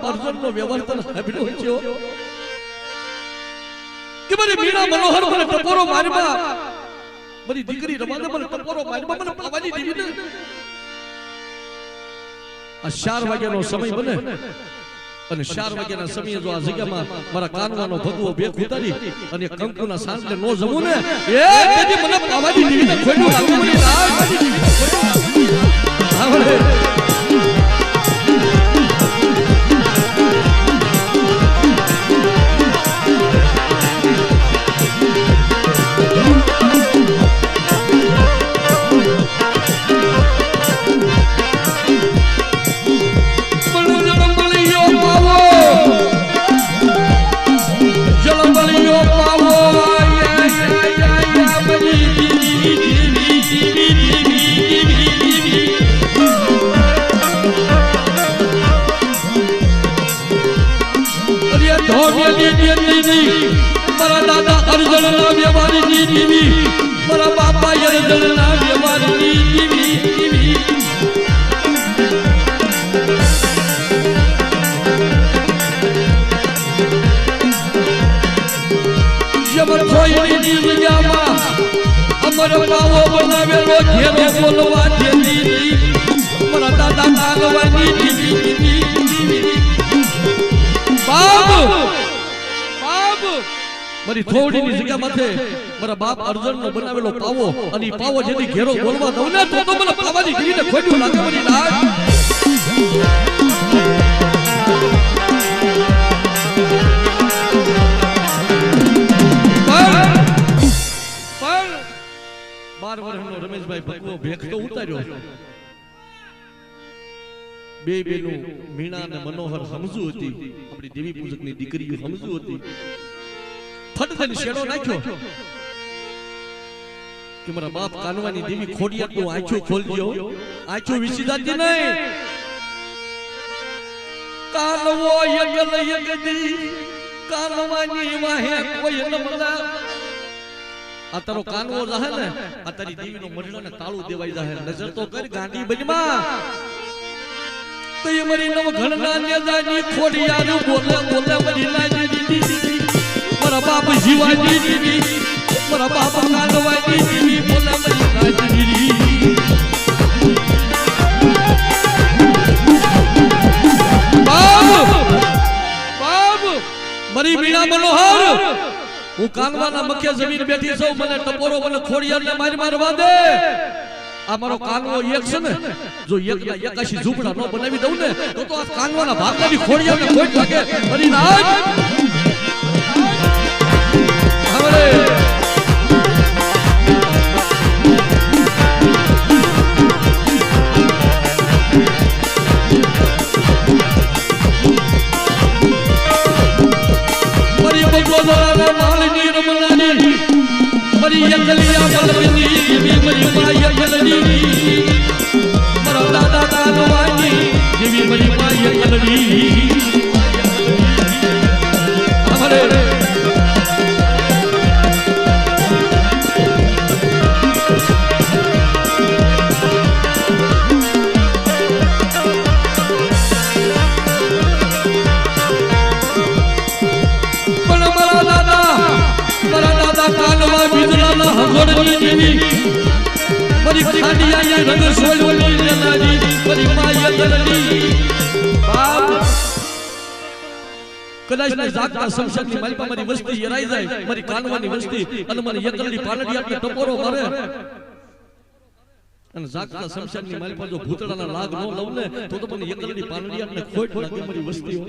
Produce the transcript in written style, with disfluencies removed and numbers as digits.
બાપ અર્જુનનો વ્યવહાર તને સાંભળ્યો છે કે મારી મીણા મનોહર મને ટપોરો મારવા મારી દીકરી રમાને મને ટપોરો મારવા મને પાવાની દેવી ને આ 4 વાગ્યાનો સમય બને અને 4 વાગ્યાના સમયે જો આ જગ્યામાં મારા કાનવાનો ભગવો બેક ઉતારી અને કંકુના સાંજલે નો જમું ને એ તેથી મને પાવાની દેવીને ખોડ્યું લાગે મને પાવાની દેવીને ખોડ્યું આવડે મારા દાદા અર્જુન ના વ્યવહારની દેવી મારા બાપા અર્જુન ના વ્યવહારની દેવી જબર છોઈની જગ્યામાં અમર પાવો બનાવેલો ઘેરો બોલવા દેતી મારા દાદા કાગવાની દેવી મારી થોડીની જગ્યા માથે મારા બાપ અર્જુનનો બનાવેલો પાવો અને પાવો જેથી ઘેરો બોલવા દઉં ને તો મને પાવાની દીવીને ખોટ્યું લાગે મારી લાજ પણ 12 વર્ષનો રમેશભાઈ ભગવો ભેખ તો ઉતાર્યો બે બેનું મીણા અને મનોહર સમજુ હતી આપણી દેવી પૂજકની દીકરીઓ સમજુ હતી ફટકન શેડો નાખ્યો કે મારા બાપ કાનવાની દેવી ખોડિયાર નું આંખો ખોલજો આંખો વિસી જાતી નહીં કાનવો યગલ યગદી કાનવાની વાહે કોઈ ન મળા આ તારો કાનવો રહે ને આ તારી દેવીનો મરડો ને તાળું દેવાઈ જાહે નજર તો કર ગાંડી બજમાં તો એ મરી નવ ઘણના ને જાની ખોડિયાર બોલે બોલે મરી લાજી દીદી મારા બાપ જીવાની દેવી મારા બાપ કાનવાની દેવી બોલે મરી લાજી દીદી બાપ મરી મીણા મનોહર હું કાનવાના મખ્ય જમીન બેઠી છું મને ટપોરો મને ખોડિયારને મારવા દે આ મારો કાનવો એક છે ને જો એક ના 81 ઝૂંપડા નો બનાવી દઉં ને તો આ કાનવાના ભાગની ખોડિયારને ખોટ લાગે મરી નાજ હવે મરી ભગવાના માલની રમનાની મરી એકલિયા બલવની મરી માય એકલની મારા દાદા કાનવાની દેવી મરી માય એકલની અમારે કાનવા બીજલાના હગોડની દેવી મરી ખાડિયાની રંગ સોળવની લેનારી મરી માય દલની બાપ કદાચ ને જાગતા શમશાનની માલપા મારી વસ્તી યરાઈ જાય મારી કાનવાની વસ્તી અને મને એકલની પાલડીયાને ટપોરો મારે અને જાગતા શમશાનની માલપા જો ભૂતડાના લાગ ન લઉં ને તો મને એકલની પાલડીયાને ખોટ લાગે મારી વસ્તી